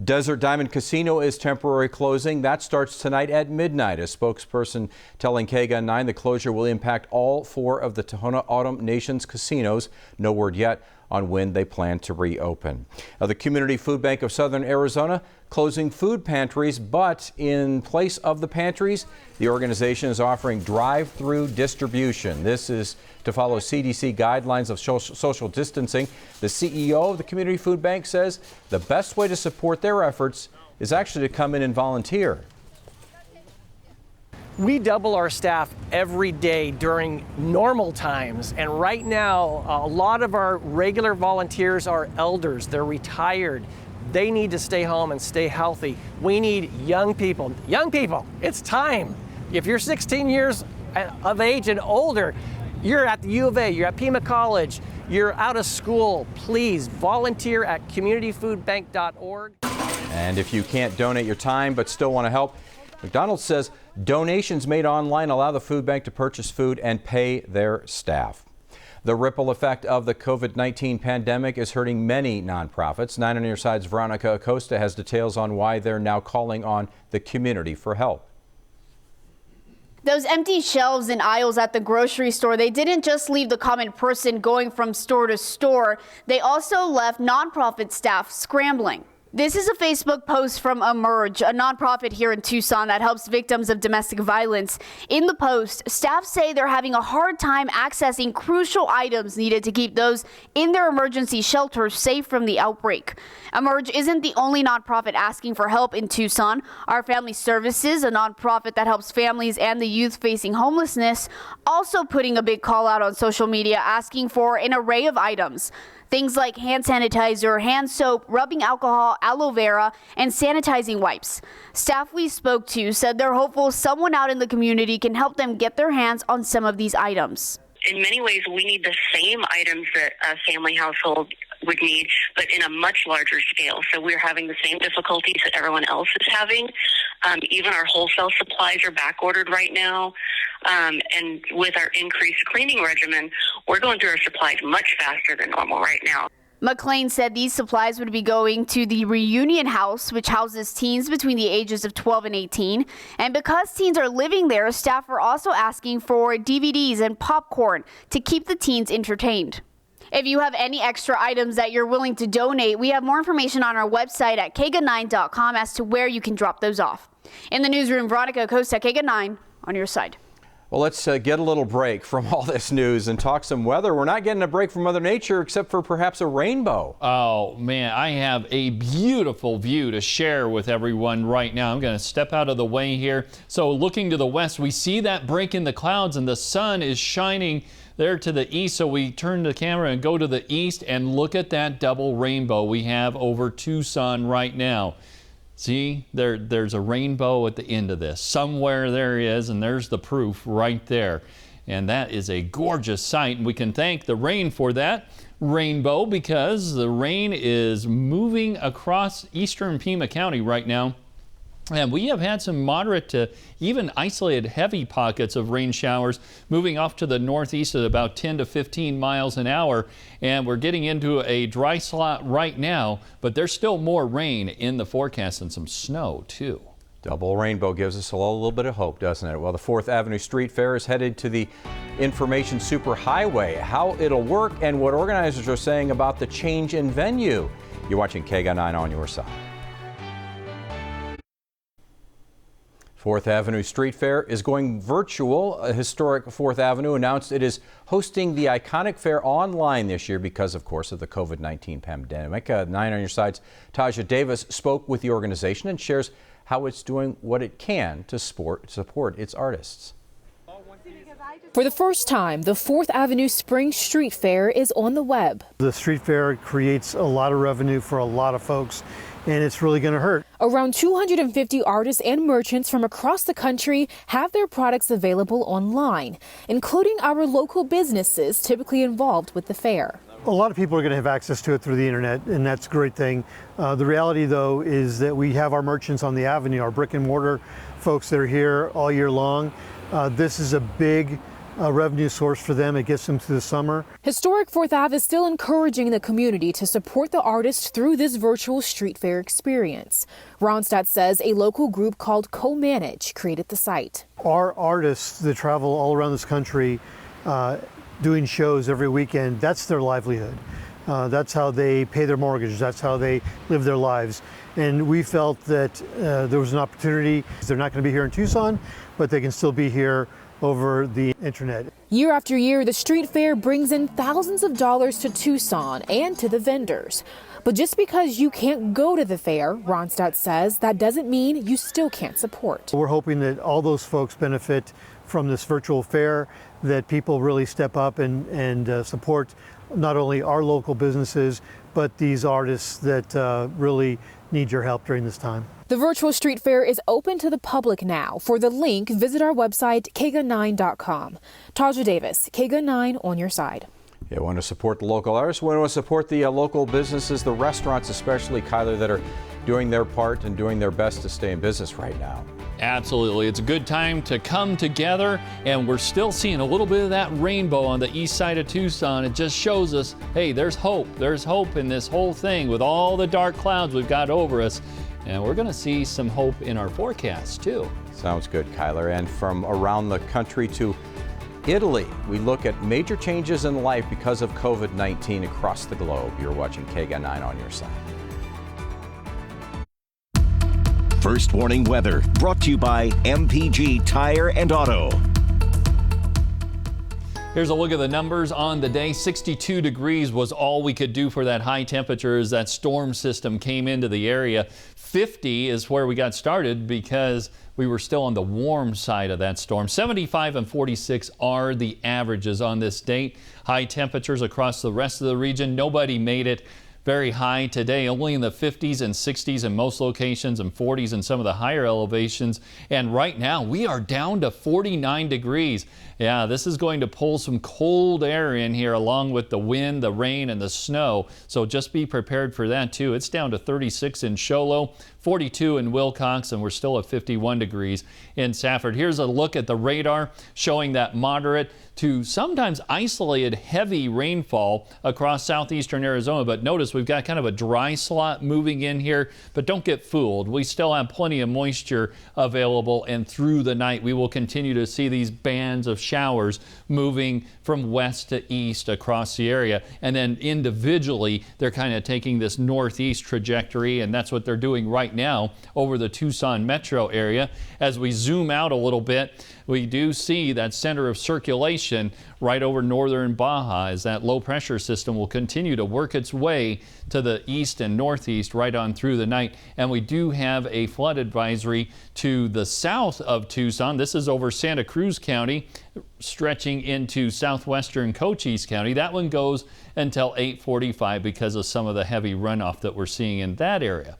Desert Diamond Casino is temporarily closing. That starts tonight at midnight. A spokesperson telling KGUN 9 the closure will impact all 4 of the Tohono O'Odham Nation's casinos. No word yet on when they plan to reopen. Now, the Community Food Bank of Southern Arizona closing food pantries, but in place of the pantries, the organization is offering drive-through distribution. This is to follow CDC guidelines of social distancing. The CEO of the Community Food Bank says the best way to support their efforts is actually to come in and volunteer. We double our staff every day during normal times, and right now a lot of our regular volunteers are elders. They're retired. They need to stay home and stay healthy. We need young people. Young people, it's time. If you're 16 years of age and older, you're at the U of A, you're at Pima College, you're out of school, please volunteer at communityfoodbank.org. And if you can't donate your time but still want to help, McDonald's says donations made online allow the food bank to purchase food and pay their staff. The ripple effect of the COVID-19 pandemic is hurting many nonprofits. 9 on Your Side's Veronica Acosta has details on why they're now calling on the community for help. Those empty shelves and aisles at the grocery store, they didn't just leave the common person going from store to store. They also left nonprofit staff scrambling. This is a Facebook post from Emerge, a nonprofit here in Tucson that helps victims of domestic violence. In the post, staff say they're having a hard time accessing crucial items needed to keep those in their emergency shelters safe from the outbreak. Emerge isn't the only nonprofit asking for help in Tucson. Our Family Services, a nonprofit that helps families and the youth facing homelessness, also putting a big call out on social media asking for an array of items. Things like hand sanitizer, hand soap, rubbing alcohol, aloe vera, and sanitizing wipes. Staff we spoke to said they're hopeful someone out in the community can help them get their hands on some of these items. In many ways, we need the same items that a family household would need, but in a much larger scale. So we're having the same difficulties that everyone else is having. Even our wholesale supplies are back ordered right now. And with our increased cleaning regimen, we're going through our supplies much faster than normal right now. McLean said these supplies would be going to the Reunion House, which houses teens between the ages of 12 and 18. And because teens are living there, staff are also asking for DVDs and popcorn to keep the teens entertained. If you have any extra items that you're willing to donate, we have more information on our website at kgun9.com as to where you can drop those off. In the newsroom, Veronica Acosta, KGUN 9 on your side. Well, let's get a little break from all this news and talk some weather. We're not getting a break from Mother Nature except for perhaps a rainbow. Oh, man, I have a beautiful view to share with everyone right now. I'm going to step out of the way here. So looking to the west, we see that break in the clouds and the sun is shining there to the east. So we turn the camera and go to the east and look at that double rainbow we have over Tucson right now. See, there's a rainbow at the end of this. Somewhere there is, and there's the proof right there. And that is a gorgeous sight. And we can thank the rain for that rainbow because the rain is moving across eastern Pima County right now. And we have had some moderate to even isolated heavy pockets of rain showers moving off to the northeast at about 10 to 15 miles an hour. And we're getting into a dry slot right now, but there's still more rain in the forecast and some snow too. Double rainbow gives us a little bit of hope, doesn't it? Well, the 4th Avenue Street Fair is headed to the Information Superhighway. How it'll work and what organizers are saying about the change in venue. You're watching KGUN 9 on your side. 4th Avenue Street Fair is going virtual. A historic 4th Avenue announced it is hosting the iconic fair online this year because, of course, of the COVID-19 pandemic. 9 on Your Side's Taja Davis spoke with the organization and shares how it's doing what it can to support its artists. For the first time, the 4th Avenue Spring Street Fair is on the web. The street fair creates a lot of revenue for a lot of folks, and it's really going to hurt. Around 250 artists and merchants from across the country have their products available online, including our local businesses typically involved with the fair. A lot of people are going to have access to it through the internet, and that's a great thing. The reality, though, is that we have our merchants on the avenue, our brick and mortar folks that are here all year long. This is a big revenue source for them. It gets them through the summer. Historic 4th Ave is still encouraging the community to support the artists through this virtual street fair experience. Ronstadt says a local group called Co-Manage created the site. Our artists that travel all around this country doing shows every weekend, that's their livelihood. That's how they pay their mortgage. That's how they live their lives. And we felt that there was an opportunity. They're not going to be here in Tucson, but they can still be here over the internet. Year after year, the street fair brings in thousands of dollars to Tucson and to the vendors. But just because you can't go to the fair, Ronstadt says, that doesn't mean you still can't support. We're hoping that all those folks benefit from this virtual fair, that people really step up and support not only our local businesses, but these artists that really need your help during this time. The virtual street fair is open to the public now. For the link, visit our website, KGUN9.com. Taja Davis, KGUN 9 on your side. You want to support the local artists. We want to support the local businesses, the restaurants especially, Kyler, that are doing their part and doing their best to stay in business right now. Absolutely. It's a good time to come together, and we're still seeing a little bit of that rainbow on the east side of Tucson. It just shows us, hey, there's hope. There's hope in this whole thing with all the dark clouds we've got over us. And we're going to see some hope in our forecast, too. Sounds good, Kyler. And from around the country to Italy, we look at major changes in life because of COVID-19 across the globe. You're watching KGUN 9 on your side. First Warning Weather, brought to you by MPG Tire and Auto. Here's a look at the numbers on the day. 62 degrees was all we could do for that high temperature as that storm system came into the area. 50 is where we got started because we were still on the warm side of that storm. 75 and 46 are the averages on this date. High temperatures across the rest of the region. Nobody made it very high today, only in the 50s and 60s in most locations and 40s in some of the higher elevations. And right now we are down to 49 degrees. Yeah, this is going to pull some cold air in here along with the wind, the rain, and the snow. So just be prepared for that too. It's down to 36 in Show Low, 42 in Wilcox, and we're still at 51 degrees in Safford. Here's a look at the radar showing that moderate to sometimes isolated heavy rainfall across southeastern Arizona. But notice we've got kind of a dry slot moving in here, but don't get fooled. We still have plenty of moisture available, and through the night we will continue to see these bands of showers moving from west to east across the area. And then individually, they're kind of taking this northeast trajectory, and that's what they're doing right now over the Tucson metro area. As we zoom out a little bit, we do see that center of circulation right over northern Baja as that low pressure system will continue to work its way to the east and northeast right on through the night. And we do have a flood advisory to the south of Tucson. This is over Santa Cruz County, stretching into southwestern Cochise County. That one goes until 8:45 because of some of the heavy runoff that we're seeing in that area.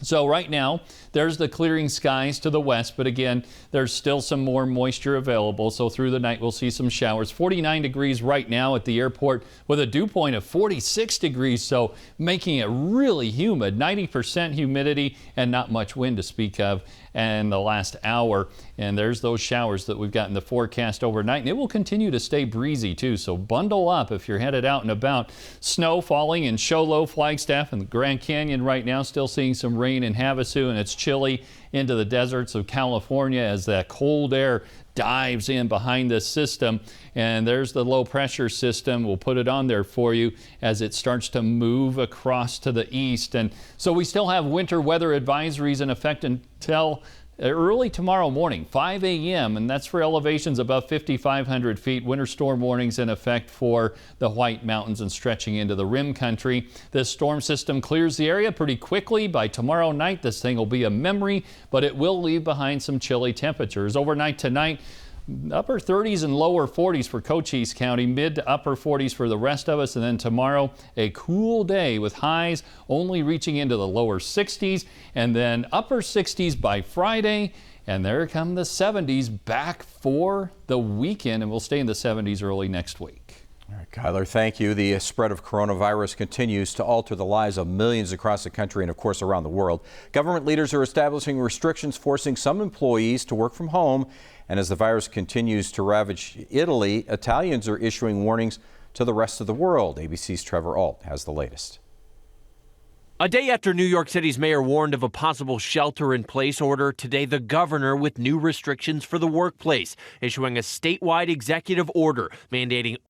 So right now, there's the clearing skies to the west, but again, there's still some more moisture available. So through the night, we'll see some showers. 49 degrees right now at the airport with a dew point of 46 degrees. So making it really humid, 90% humidity and not much wind to speak of in the last hour. And there's those showers that we've got in the forecast overnight, and it will continue to stay breezy too. So bundle up if you're headed out and about. Snow falling in Show Low, Flagstaff, and the Grand Canyon right now. Still seeing some rain in Havasu, and it's chilly into the deserts of California as that cold air dives in behind this system. And there's the low pressure system. We'll put it on there for you as it starts to move across to the east. And so we still have winter weather advisories in effect until early tomorrow morning, 5 a.m., and that's for elevations above 5,500 feet. Winter storm warnings in effect for the White Mountains and stretching into the rim country. This storm system clears the area pretty quickly. By tomorrow night, this thing will be a memory, but it will leave behind some chilly temperatures. Overnight tonight, upper 30s and lower 40s for Cochise County, mid to upper 40s for the rest of us. And then tomorrow, a cool day with highs only reaching into the lower 60s and then upper 60s by Friday. And there come the 70s back for the weekend, and we'll stay in the 70s early next week. All right. Kyler, thank you. The spread of coronavirus continues to alter the lives of millions across the country and, of course, around the world. Government leaders are establishing restrictions forcing some employees to work from home. And as the virus continues to ravage Italy, Italians are issuing warnings to the rest of the world. ABC's Trevor Ault has the latest. A day after New York City's mayor warned of a possible shelter-in-place order, today the governor with new restrictions for the workplace, issuing a statewide executive order mandating